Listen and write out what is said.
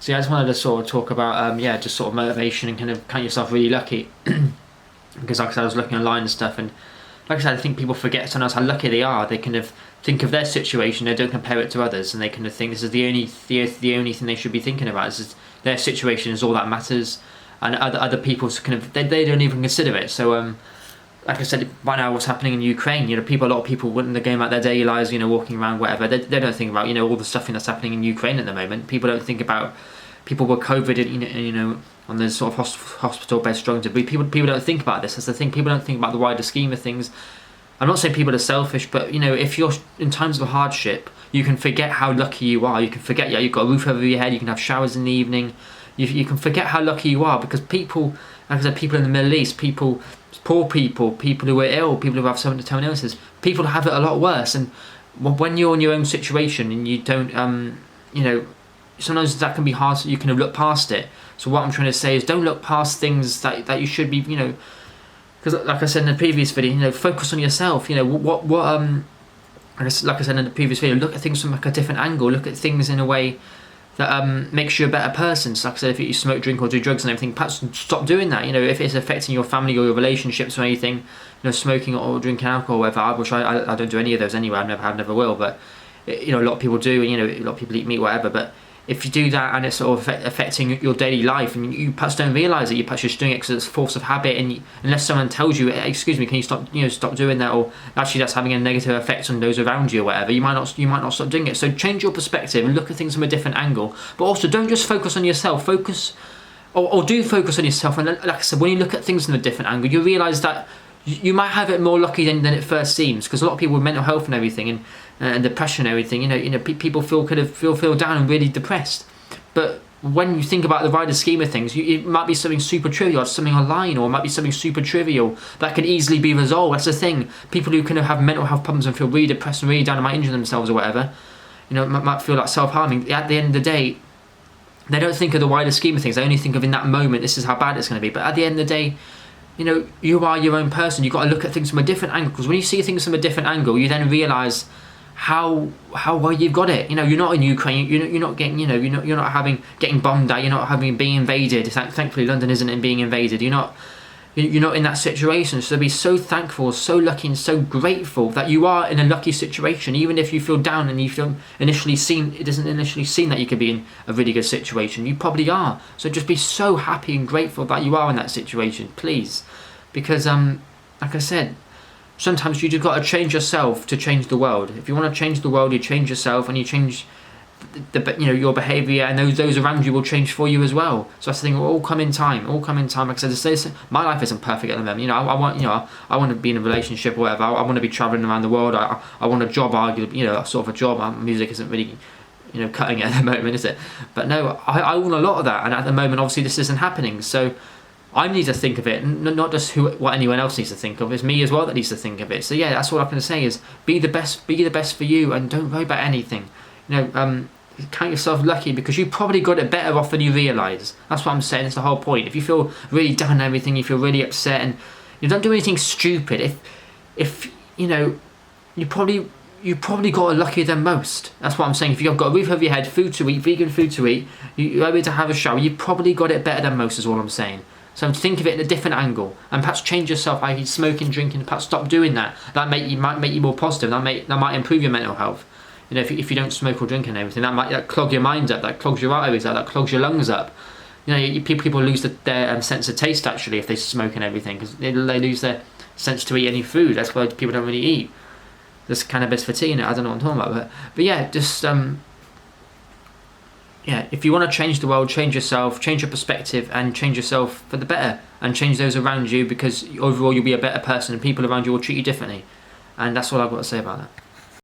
So yeah, I just wanted to sort of talk about just sort of motivation and kind of count yourself really lucky. Because like I said, I was looking online and stuff, and like I said, I think people forget sometimes how lucky they are. They kind of think of their situation, they don't compare it to others, and they kind of think this is the only thing they should be thinking about. This is their situation is all that matters, and other people's kind of they don't even consider it. So like I said, right now what's happening in Ukraine, a lot of people when they're going about their daily lives, walking around, whatever, they don't think about all the stuff that's happening in Ukraine at the moment. People don't think about people with COVID, on the sort of hospital bed struggling to breathe. People don't think about this. That's the thing. People don't think about the wider scheme of things. I'm not saying people are selfish, but if you're in times of hardship, you can forget how lucky you are. You can forget, you've got a roof over your head. You can have showers in the evening. You can forget how lucky you are, because people, like I said, people in the Middle East, poor people who are ill, people who have some terminal illnesses, people have it a lot worse. And when you're in your own situation and you don't, sometimes that can be hard. So you can look past it. So what I'm trying to say is, don't look past things that you should be, because like I said in the previous video, focus on yourself. I guess, like I said in the previous video, look at things from like a different angle. Look at things in a way that makes you a better person. So like I said, if you smoke, drink, or do drugs and everything, perhaps stop doing that. If it's affecting your family or your relationships or anything, smoking or drinking alcohol, or whatever. Which I don't do any of those anyway. I never have, never will. But a lot of people do. A lot of people eat meat, whatever. But if you do that and it's sort of affecting your daily life, and you perhaps don't realise it, you're perhaps just doing it because it's force of habit, and unless someone tells you, excuse me, can you stop doing that, or actually that's having a negative effect on those around you or whatever, you might not stop doing it. So change your perspective and look at things from a different angle. But also, don't just focus on yourself. Focus on yourself. And like I said, when you look at things from a different angle, you realise that you might have it more lucky than it first seems, because a lot of people with mental health and everything and depression and everything, people feel down and really depressed. But when you think about the wider scheme of things, it might be something super trivial, something online, or it might be something super trivial that can easily be resolved. That's the thing. People who kind of have mental health problems and feel really depressed and really down and might injure themselves or whatever, might feel like self-harming. At the end of the day, they don't think of the wider scheme of things. They only think of in that moment, this is how bad it's going to be. But at the end of the day, you are your own person. You've got to look at things from a different angle, because when you see things from a different angle, you then realise how well you've got it. You're not in Ukraine. You're not getting. You're not getting bombed out. You're not being invaded. Thankfully, London isn't being invaded. You're not in that situation. So be so thankful, so lucky, and so grateful that you are in a lucky situation. Even if you feel down and you feel it doesn't initially seem that you could be in a really good situation, you probably are. So just be so happy and grateful that you are in that situation, please. Because like I said, sometimes you just got to change yourself to change the world. If you want to change the world, you change yourself, and you change your behaviour, and those around you will change for you as well. So that's the thing. It will all come in time. Like I said, my life isn't perfect at the moment. I want to be in a relationship or whatever. I want to be travelling around the world. I want a job, arguably, sort of a job. Music isn't really, cutting it at the moment, is it? But no, I want a lot of that, and at the moment, obviously, this isn't happening. So I need to think of it, not just what anyone else needs to think of. It's me as well that needs to think of it. So yeah, that's all I'm going to say is be the best for you, and don't worry about anything. Count yourself lucky, because you probably got it better off than you realise. That's what I'm saying. It's the whole point. If you feel really down and everything, you feel really upset, and you don't do anything stupid. If you probably got it luckier than most. That's what I'm saying. If you've got a roof over your head, food to eat, vegan food to eat, you're able to have a shower, you probably got it better than most, is all I'm saying. So think of it in a different angle, and perhaps change yourself. Like smoking, drinking, perhaps stop doing that. That might make you more positive. That might improve your mental health. If you don't smoke or drink and everything, that might clog your mind up, that clogs your arteries up, that clogs your lungs up. People lose their sense of taste actually if they smoke and everything, because they lose their sense to eat any food. That's why people don't really eat. There's cannabis for tea in it. I don't know what I'm talking about, but yeah, just if you want to change the world, change yourself, change your perspective, and change yourself for the better, and change those around you, because overall you'll be a better person, and people around you will treat you differently. And that's all I've got to say about that.